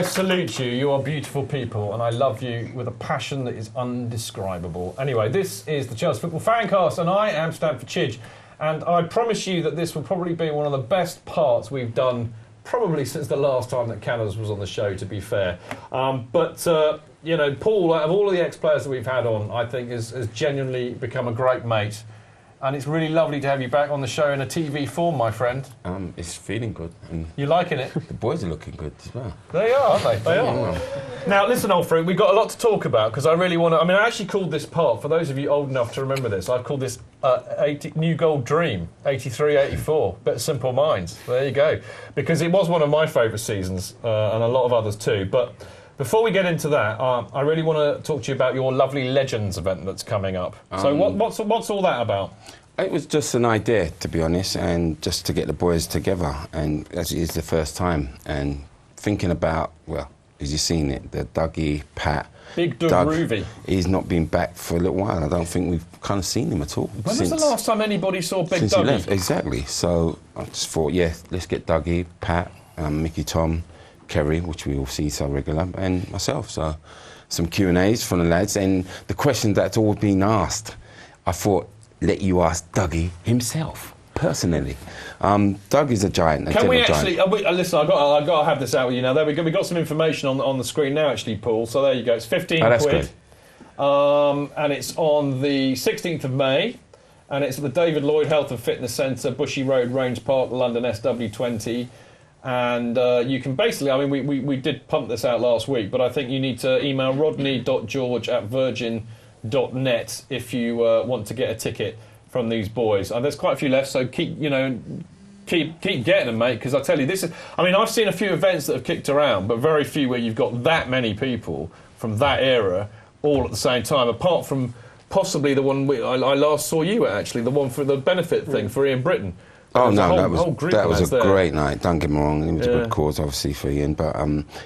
I salute you. You are beautiful people, and I love you with a passion that is undescribable. Anyway, this is the Chelsea Football Fancast, and I am Stamford Chidge. And I promise you that this will probably be one of the best parts we've done probably since the last time that Canners was on the show, to be fair. But you know, Paul, out of all of the ex-players that we've had on, I think has genuinely become a great mate. And it's really lovely to have you back on the show in a TV form, my friend. It's feeling good. And you liking it? the boys are looking good as well. They are, aren't they? They are. Now, listen, old friend, we've got a lot to talk about, because I really want to... I mean, I actually called this part, for those of you old enough to remember this, I've called this New Gold Dream, 83-84. Bit of Simple Minds. There you go. Because it was one of my favourite seasons, and a lot of others too. But before we get into that, I really want to talk to you about your lovely Legends event that's coming up. So what's all that about? It was just an idea, to be honest, and just to get the boys together. And as it is the first time, and thinking about, well, as you've seen it, the Dougie, Pat, Big Doug, Rougvie. He's not been back for a little while. I don't think we've kind of seen him at all. When was the last time anybody saw Big since Dougie? He left, exactly. So I just thought, yeah, let's get Dougie, Pat, Mickey, Tom, Kerry, which we all see so regular, and myself. So some Q&As from the lads, and the question that's always been asked, I thought, let you ask Dougie himself, personally. Doug is a giant. Can we actually... listen, I've got to have this out with you now. There we go. We've got some information on the screen now, actually, Paul. So there you go. It's 15 that's quid. Good. And it's on the 16th of May. And it's at the David Lloyd Health and Fitness Centre, Bushy Road, Range Park, London, SW20. And you can basically... I mean, we did pump this out last week, but I think you need to email rodney.george@virgin.net if you want to get a ticket from these boys. There's quite a few left, so keep getting them, mate, because I tell you, this is... I mean, I've seen a few events that have kicked around, but very few where you've got that many people from that era all at the same time, apart from possibly the one I last saw you at, actually, the one for the benefit thing for Ian Britton. Oh no, that was a great night. Don't get me wrong, it was a good cause, obviously, for Ian. But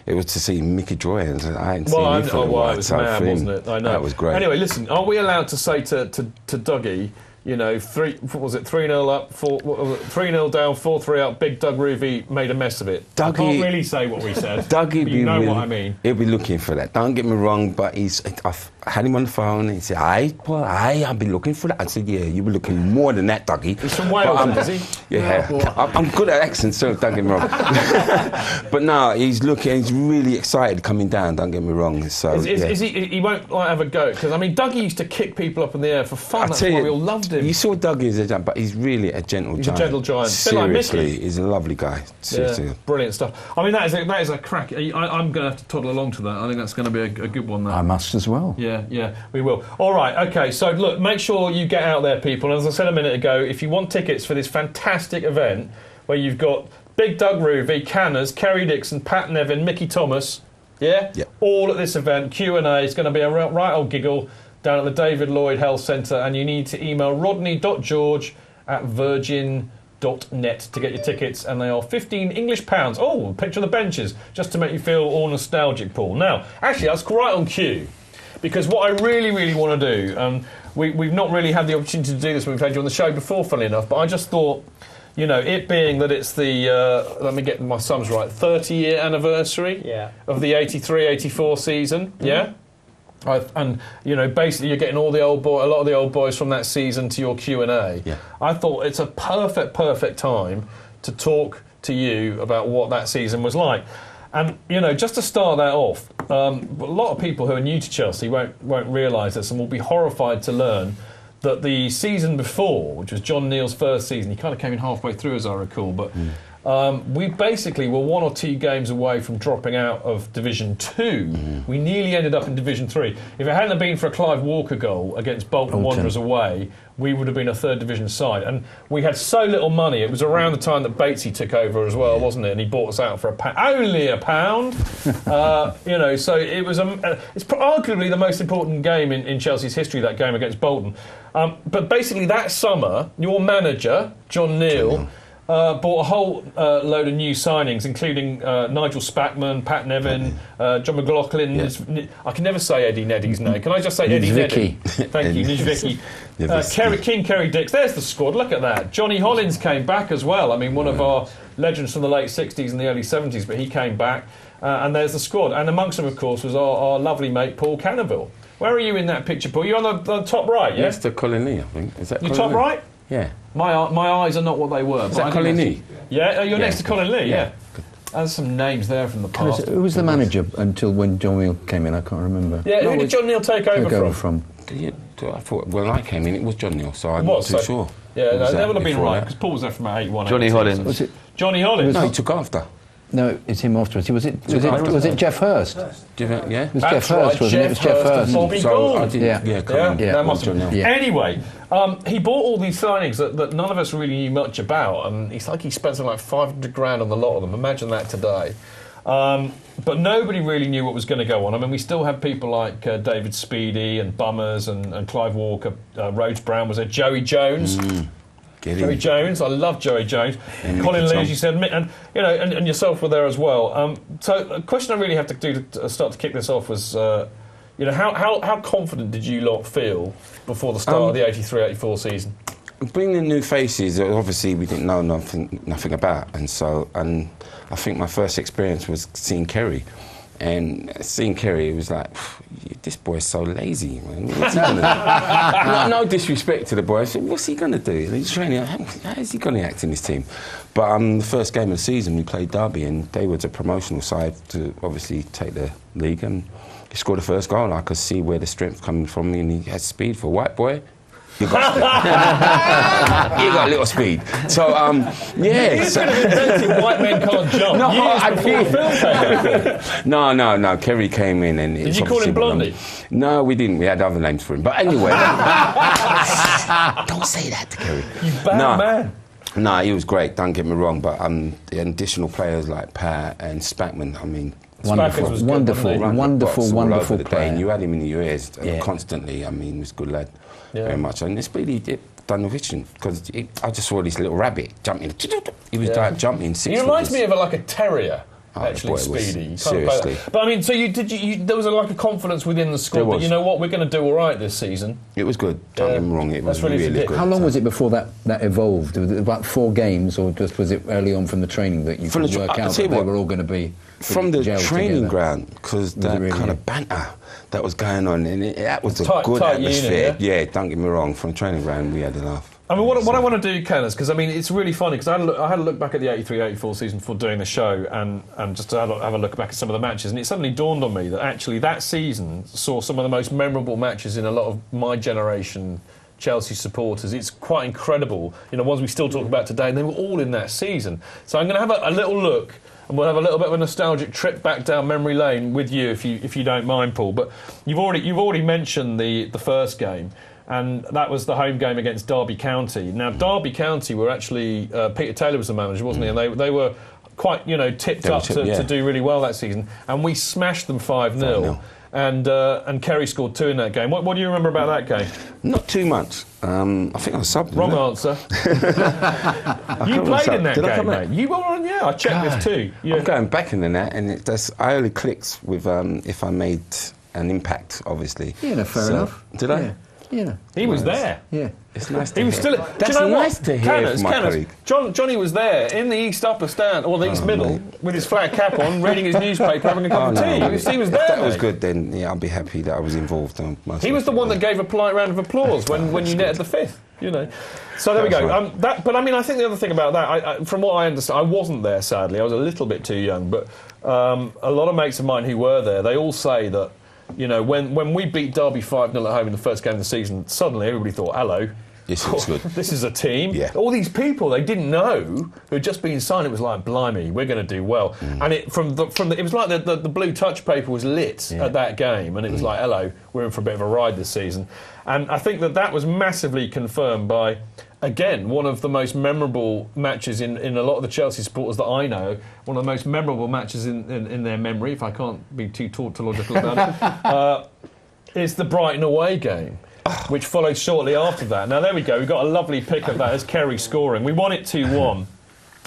it was to see Mickey Joy, and I hadn't seen him for a while. It was mad, wasn't it? I know. That was great. Anyway, listen, are we allowed to say to Dougie, you know, 3-0 up, 3-0 down, 4-3 up, Big Doug Rougvie made a mess of it? I can't really say what we said. Dougie, you know what I mean. He'll be looking for that. Don't get me wrong, but I've had him on the phone, and he said, Paul, I'll be looking for that. I said, yeah, you'll be looking more than that, Dougie. He's from Wales, is he? Yeah, I'm good at accents, so don't get me wrong. But no, he's really excited coming down, don't get me wrong. So, he won't have a go? Because, I mean, Dougie used to kick people up in the air for fun. That's why we all loved him. You saw Dougie as a giant, but he's really a gentle giant. He's a gentle giant. Seriously, he's a lovely guy. Seriously. Yeah, brilliant stuff. I mean, that is a crack. I'm going to have to toddle along to that. I think that's going to be a good one, though. I must as well. Yeah, we will. All right, OK, so look, make sure you get out there, people. And as I said a minute ago, if you want tickets for this fantastic event where you've got Big Doug Rougvie, Canners, Kerry Dixon, Pat Nevin, Mickey Thomas, all at this event, Q&A, it's going to be a right old giggle down at the David Lloyd Health Centre, and you need to email rodney.george@virgin.net to get your tickets, and they are £15 Oh, picture the benches, just to make you feel all nostalgic, Paul. Now, actually, that's right on cue, because what I really, really want to do, we've not really had the opportunity to do this when we've had you on the show before, funnily enough, but I just thought, you know, it being that it's the, let me get my sums right, 30-year anniversary of the 83-84 season, and, you know, basically you're getting a lot of the old boys from that season to your Q&A. Yeah. I thought it's a perfect time to talk to you about what that season was like. And, you know, just to start that off, a lot of people who are new to Chelsea won't realise this and will be horrified to learn that the season before, which was John Neal's first season, he kind of came in halfway through, as I recall, but we basically were 1 or 2 games away from dropping out of Division 2. We nearly ended up in Division 3. If it hadn't been for a Clive Walker goal against Bolton Wanderers away, we would have been a 3rd Division side. And we had so little money. It was around the time that Batesy took over as well, wasn't it? And he bought us out for only £1. You know, so it was it's arguably the most important game in Chelsea's history, that game against Bolton. But basically that summer, your manager, John Neal, bought a whole load of new signings, including Nigel Spackman, Pat Nevin, John McLaughlin. I can never say Eddie Neddy's name. Can I just say Eddie Neddy? Thank you, Nijviki. Kerry Dixon. There's the squad. Look at that. Johnny Hollins came back as well. I mean, one of our legends from the late 60s and the early 70s, but he came back. and there's the squad. And amongst them, of course, was our lovely mate Paul Canoville. Where are you in that picture, Paul? You're on the top right, yeah? Yes, to Colin Lee, I think. Is that you Colin top Lee? right? Yeah. My eyes are not what they were. Is that Colin Lee? Yeah, you're next to Colin Lee, Yeah. There's some names there from the past. Who was the manager until when John Neal came in? I can't remember. Yeah, who did John Neal take over from? Yeah, I thought when I came in, it was John Neal, so I'm What, not too sure. Yeah, Was that would have been before right, that? because Paul was there from 81. Johnny 82. Hollins. Was it? Johnny Hollins? No, he took after. No, it's him afterwards. Was it Jeff Hurst? Do you know, yeah? It was That's Jeff Hurst, right, wasn't it? It was Jeff Hurst. and Bobby So Gould. I didn't, Yeah. Colin, Yeah, that must have John been. Neal. Yeah. Anyway, he bought all these signings that none of us really knew much about, and it's like he spent something like 500 grand on a lot of them. Imagine that today. But nobody really knew what was going to go on. I mean, we still have people like David Speedy and Bummers and Clive Walker. Rhodes Brown was there. Joey Jones. Joey Jones, I love Joey Jones. And Colin Mickey Lee, Tom. as you said, and and yourself were there as well. So a question I really have to do to start to kick this off was, how confident did you lot feel before the start of the 83-84 season? Bringing in new faces, obviously we didn't know nothing about, and I think my first experience was seeing Kerry. And seeing Kerry, it was like, this boy's so lazy, man. What's he gonna no disrespect to the boy. I said, what's he going to do? He's training. How is he going to act in this team? But the first game of the season, we played Derby, and they were the promotional side to obviously take the league. And he scored the first goal. I could see where the strength coming from, and he had speed for a white boy. You got a little speed. So, yeah. He's going to invented white men can't jump. No, years I before did. the film came out. No. Kerry came in and... Did you call him Blondie? No, we didn't. We had other names for him. But anyway... Don't say that to Kerry. You bad man. No, he was great, don't get me wrong. But the additional players like Pat and Spackman, I mean... Spackman was good, wonderful day, player. and you had him in the US Yeah. constantly. I mean, he was a good lad. Yeah. Very much. And it's really done the vision, because I just saw this little rabbit jumping. He was like jumping. He reminds me of like a terrier. Actually, boy was- Speedy. You can't seriously. play that. But I mean, so there was like a confidence within the squad There that, was. you know what, we're going to do all right this season. It was good. Don't get me wrong. It was That's really really good. good. How long was it before that evolved? Was it about 4 games, or just was it early on from the training that you From could the work I'll out tell you that they what, were all going to be from the gelled training together? ground, because that really, kind yeah. of banter that was going on, and that was a Tight- good tight atmosphere. unit, Yeah, don't get me wrong. From the training ground, we had enough. I mean, what I want to do, Ken, is because I mean, it's really funny because I had a look back at the 83-84 season before doing the show, and just to have a look back at some of the matches, and it suddenly dawned on me that actually that season saw some of the most memorable matches in a lot of my generation Chelsea supporters. It's quite incredible, ones we still talk about today, and they were all in that season. So I'm going to have a little look, and we'll have a little bit of a nostalgic trip back down memory lane with you, if you don't mind, Paul. But you've already mentioned the first game. And that was the home game against Derby County. Now, Derby County were actually... Peter Taylor was the manager, wasn't he? And they were quite, tipped up to do really well that season. And we smashed them 5-0. And Kerry scored 2 in that game. What do you remember about that game? Not too much. I think I was subbed. Wrong answer. You played in that game, mate. You were on, I checked this too. I'm going back in the net, and I only clicked with if I made an impact, obviously. Yeah, fair enough. Did I? Yeah. He was there. Yeah. It's nice to He was hear. still... That's do you know nice what? to hear from my colleague. Johnny was there in the East Upper Stand, or the East Middle, with his flat cap on, reading his newspaper, having a cup of tea. He was there, If that was mate. good, then I'll be happy that I was involved. He was the one that gave a polite round of applause when you netted the 5th, So there we go. Right. But I mean, I think the other thing about that, from what I understand, I wasn't there, sadly. I was a little bit too young, but a lot of mates of mine who were there, they all say that, when we beat Derby 5-0 at home in the first game of the season, suddenly everybody thought, hello. This looks good. This is a team. Yeah. All these people they didn't know who had just been signed. It was like, blimey, we're going to do well. And it it was like the blue touch paper was lit at that game, and it was like, hello, we're in for a bit of a ride this season. And I think that was massively confirmed by, again, one of the most memorable matches in a lot of the Chelsea supporters that I know. One of the most memorable matches in their memory, if I can't be too tautological about it, is the Brighton away game, which followed shortly after that. Now, there we go. We've got a lovely pic of that as Kerry scoring. We won it 2-1.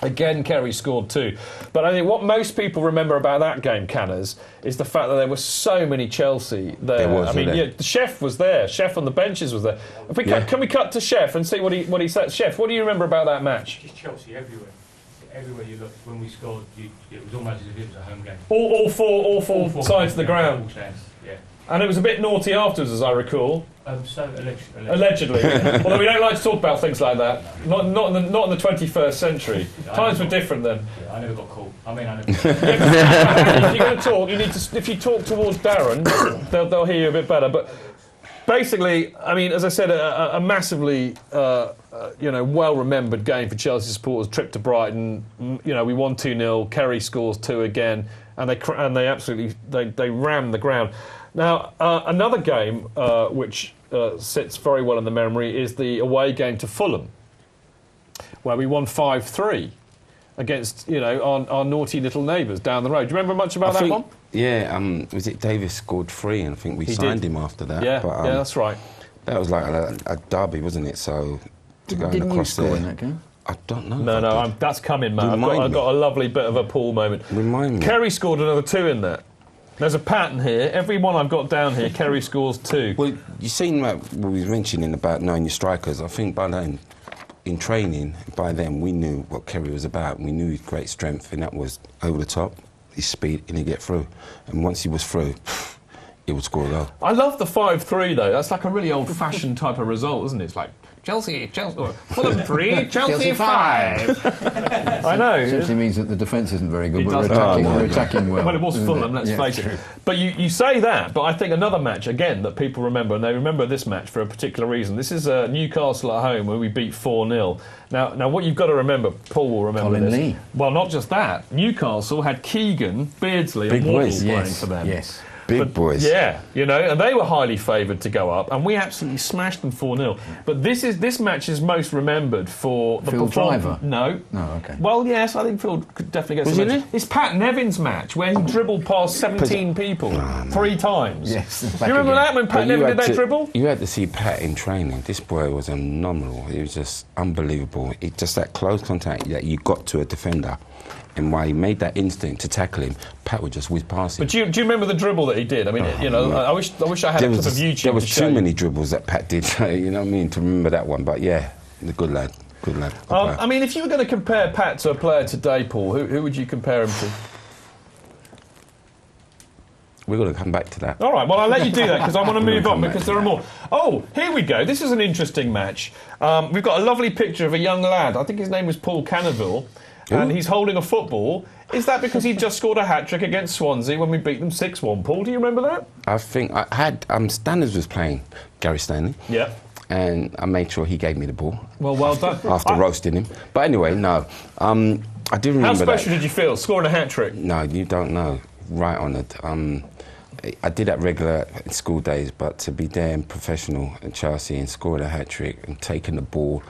Again, Kerry scored 2. But I think what most people remember about that game, Canners, is the fact that there were so many Chelsea there. The Chef was there. Chef on the benches was there. Can we cut to Chef and see what he said? Chef, what do you remember about that match? Just Chelsea everywhere. everywhere you looked when we scored, it was almost as if it was a home game. All four sides of the ground. Yeah. And it was a bit naughty afterwards, as I recall. Allegedly. Although we don't like to talk about things like that. Not in the 21st century. Times were different then. Yeah, I never got caught. I never. If you're going to talk, you need to. If you talk towards Darren, they'll hear you a bit better. But basically, I mean, as I said, a massively well-remembered game for Chelsea supporters. Trip to Brighton. We won 2-0. Kerry scores 2 again, and they absolutely rammed the ground. Now, another game which sits very well in the memory is the away game to Fulham, where we won 5-3 against our naughty little neighbours down the road. Do you remember much about that one? Yeah, was it Davis scored 3, and I think we signed him after that. Yeah, but, yeah, that's right. That was like a derby, wasn't it? So to go Didn't across you score there in that game? I don't know. No, that's coming, mate. I've got a lovely bit of a Paul moment. Remind me. Kerry scored another 2 in that. There's a pattern here. Every one I've got down here, Kerry scores 2. Well, you seen what we were mentioning about knowing your strikers. I think by then, in training, by then we knew what Kerry was about. We knew his great strength, and that was over the top, his speed, and he'd get through. And once he was through, he would score a goal. I love the 5-3 though. That's like a really old-fashioned type of result, isn't it? It's like Fulham 3, Chelsea 5. I know. It simply means that the defence isn't very good, It but does. we're attacking well. Well, it was Fulham, let's face it. But you say that, but I think another match, again, that people remember, and they remember this match for a particular reason. This is Newcastle at home, where we beat 4-0. Now, what you've got to remember, Paul will remember Colin this. Lee. Well, not just that. Newcastle had Keegan, Beardsley, Big and Waddle boys. playing for them. Yes. Big boys. Yeah, and they were highly favoured to go up, and we absolutely smashed them 4-0. But this match is most remembered for the Phil performance. Driver? No. Oh, okay. Well, yes, I think Phil could definitely get Was some he mention. It's Pat Nevin's match where he dribbled past 17 people 3 times. Yes. Do you remember that when Pat Nevin did that dribble? You had to see Pat in training. This boy was phenomenal. He was just unbelievable. Just that close contact that you got to a defender. And why he made that instinct to tackle him, Pat would just whiz past him. But do you remember the dribble that he did? I mean, I wish I had a clip of YouTube. There was to show too you. many dribbles that Pat did, you know what I mean, to remember that one. But yeah, the good lad. Good player. I mean, if you were going to compare Pat to a player today, Paul, who would you compare him to? We're going to come back to that. All right, well, I'll let you do that because I want to move on because there are more. Oh, here we go. This is an interesting match. We've got a lovely picture of a young lad. I think his name was Paul Canoville. And he's holding a football. Is that because he just scored a hat-trick against Swansea when we beat them 6-1? Paul, do you remember that? I think I had... Standards was playing Gary Stanley. Yeah. And I made sure he gave me the ball. Well done. After roasting him. But anyway, no. I do remember How special did you feel, scoring a hat-trick? No, you don't know. Right honoured. I did that regular in school days, but to be there and professional at Chelsea and scoring a hat-trick and taking the ball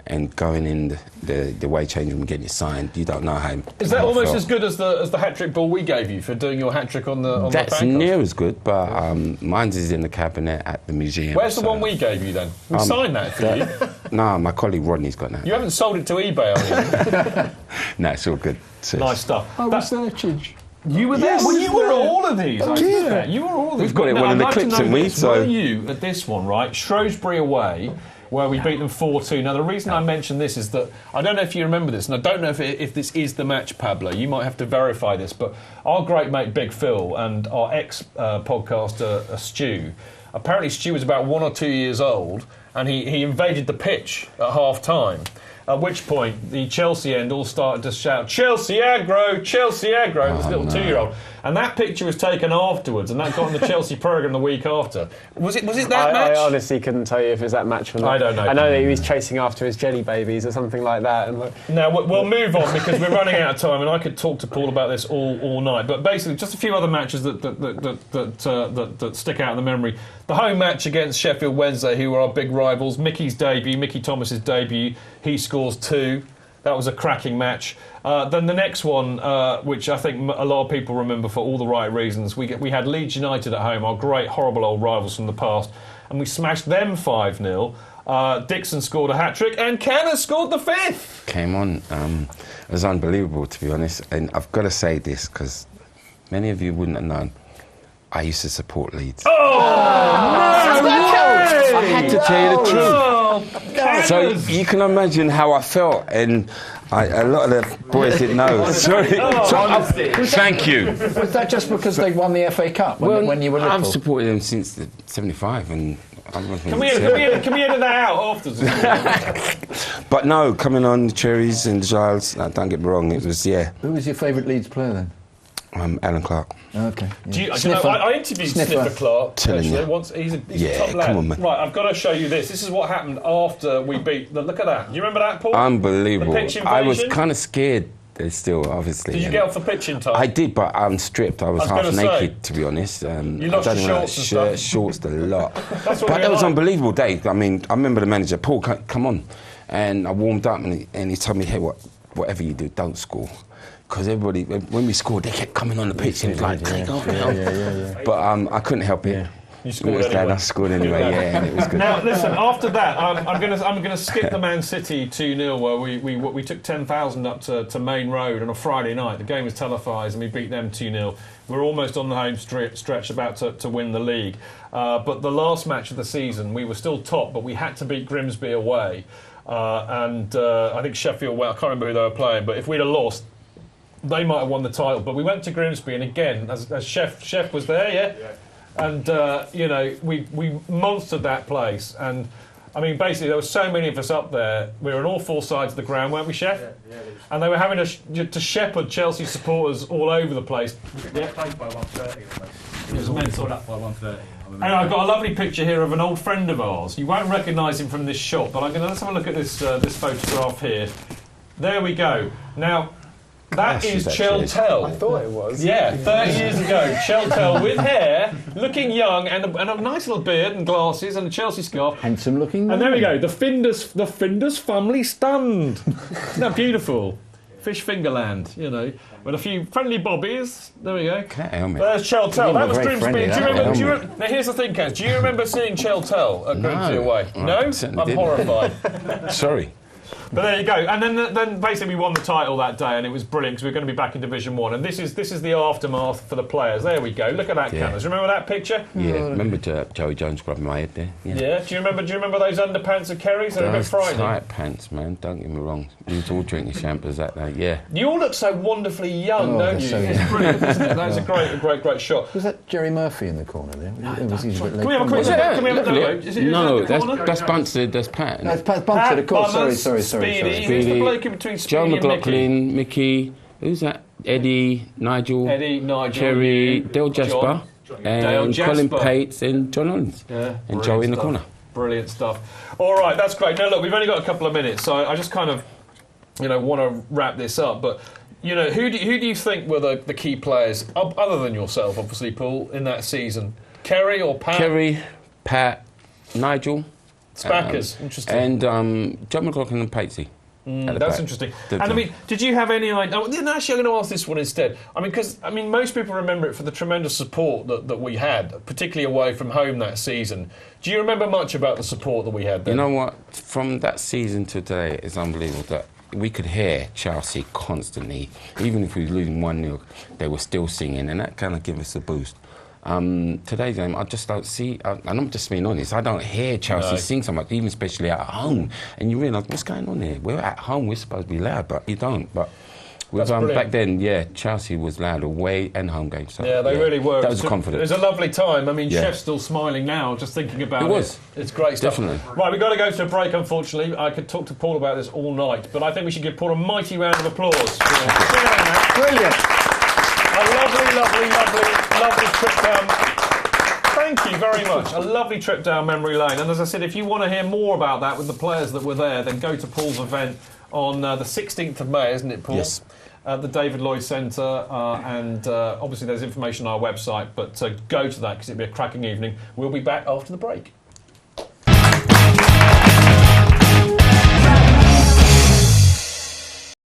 and going in the way change room and getting it signed, you don't know how. Is that almost as good as the hat-trick ball we gave you for doing your hat-trick on the That's FanCast? near as good, but mine's is in the cabinet at the museum. Where's the one we gave you then? We signed that for you. No, my colleague Rodney's got that. You haven't sold it to eBay, have you? No, it's all good. Nice stuff. Researchage. You were there. Well, you were at all of these. I suspect. You were at all of these. We've got it one of the clips, haven't we? Were you at this one, right? Shrewsbury away, where we beat them 4-2. Now, the reason I mention this is that I don't know if you remember this, and I don't know if this is the match, Pablo. You might have to verify this, but our great mate Big Phil and our ex-podcaster Stu, apparently Stu was about 1 or 2 years old, and he invaded the pitch at half-time. At which point, the Chelsea end all started to shout, "Chelsea aggro, Chelsea aggro." It was a little 2-year-old. And that picture was taken afterwards, and that got on the Chelsea programme the week after. Was it that match? I honestly couldn't tell you if it was that match or not. I don't know. I know that he was chasing after his jelly babies or something like that. And Now, we'll move on because we're running out of time, and I could talk to Paul about this all night. But basically, just a few other matches that stick out in the memory. The home match against Sheffield Wednesday, who were our big rivals. Mickey Thomas's debut, he scores 2. That was a cracking match. Then the next one, which I think a lot of people remember for all the right reasons, we had Leeds United at home, our great, horrible old rivals from the past, and we smashed them 5-0. Dixon scored a hat-trick, and Canna scored the 5th. Came on. It was unbelievable, to be honest. And I've got to say this, because many of you wouldn't have known. I used to support Leeds. Oh! No! I had to tell you the truth. So you can imagine how I felt, and a lot of the boys didn't know. Sorry. Thank you. Was that just because they won the FA Cup when you were little? I've supported them since the '75, and can we edit that out afterwards? But no, coming on the Cherries and the Giles, don't get me wrong, it was Who was your favourite Leeds player then? Alan Clark. Okay. Yeah. I interviewed Sniffer Clark actually once. He's a top lad. Come on, man. Right, I've got to show you this. This is what happened after we beat. Look at that. Do you remember that, Paul? Unbelievable. The pitch invasion? I was kind of scared. Still, obviously. Did you get off the pitch in time? I did, but I'm stripped. I was half naked, to be honest. You lost your shorts and stuff? Shorts a lot. But that was an unbelievable day. I mean, I remember the manager, Paul, come on. And I warmed up and he told me, hey, whatever you do, don't score. Because everybody, when we scored, they kept coming on the pitch and like, But I couldn't help it. You scored anyway. I scored anyway, and it was good. Now, listen, after that, I'm going to skip the Man City 2-0 where we took 10,000 up to Main Road on a Friday night. The game was televised and we beat them 2-0. We're almost on the home stretch about to win the league. But the last match of the season, we were still top, but we had to beat Grimsby away. And I think Sheffield, I can't remember who they were playing, but if we'd have lost, they might have won the title. But we went to Grimsby, and again, as Chef was there, yeah? And, we monstered that place. And, I mean, basically, there were so many of us up there. We were on all four sides of the ground, weren't we, Chef? Yeah. And they were having to shepherd Chelsea supporters all over the place. We got played by 1:30. It was mental up by 1:30. And I've got a lovely picture here of an old friend of ours. You won't recognise him from this shot, but let's have a look at this photograph here. There we go. Now, that is Cheltel. I thought it was. Yeah, 30 years ago. Cheltel with hair, looking young, and a nice little beard and glasses and a Chelsea scarf. Handsome looking. And there we go, the Findus family stand. Isn't that beautiful? Fish Fingerland, with a few friendly bobbies. There we go. There's Cheltel. That was Grimsby. Now here's the thing, Kaz. Do you remember seeing Cheltel at Grimsby away? No? I'm horrified. Sorry. But there you go. And then basically we won the title that day, and it was brilliant because we were going to be back in Division 1. And this is the aftermath for the players. There we go. Look at that, cameras. Remember that picture? Yeah. Remember Joey Jones grabbing my head there? Yeah. Do you remember those underpants of Kerry's? They're a bit frightening. Tight pants, man. Don't get me wrong. We was all drinking champers that day. Yeah. You all look so wonderfully young, don't you? So it's brilliant, isn't it? That was a great shot. Was that Jerry Murphy in the corner there? Can we have a quick look? No, that's Bunstead. That's Pat. That's Pat Bunstead, of course. Sorry. Speedy. Who's the bloke in between Speedy Joe and McLaughlin, Mickey. Who's that? Eddie, Nigel, Kerry, Dale Jasper, and Colin Pates and John Hollins. Yeah, and Joey in the corner. Brilliant stuff. All right, that's great. Now, look, we've only got a couple of minutes, so I just kind of, want to wrap this up. But, who do you think were the key players, other than yourself, obviously, Paul, in that season? Kerry or Pat? Kerry, Pat, Nigel. Spackers, interesting. And John McLaughlin and Patesy. That's interesting. And I mean, did you have any idea? Oh, actually, I'm going to ask this one instead. Because most people remember it for the tremendous support that we had, particularly away from home that season. Do you remember much about the support that we had then? You know what? From that season to today, it's unbelievable that we could hear Chelsea constantly. Even if we were losing 1-0, they were still singing, and that kind of gave us a boost. Today's game, I just don't see, and I'm just being honest, I don't hear Chelsea sing so much, even especially at home. And you realise, what's going on here? We're at home, we're supposed to be loud, but you don't. But with, back then, Chelsea was loud away and home games. So, they really were. That was confident. It was a lovely time. I mean, Chef's still smiling now, just thinking about it. It was. It's great stuff. Definitely. Right, we've got to go to a break, unfortunately. I could talk to Paul about this all night, but I think we should give Paul a mighty round of applause. Brilliant. A lovely trip down. Thank you very much. A lovely trip down memory lane. And as I said, if you want to hear more about that with the players that were there, then go to Paul's event on the 16th of May, isn't it, Paul? Yes. At the David Lloyd Centre. And obviously there's information on our website, but go to that because it'll be a cracking evening. We'll be back after the break.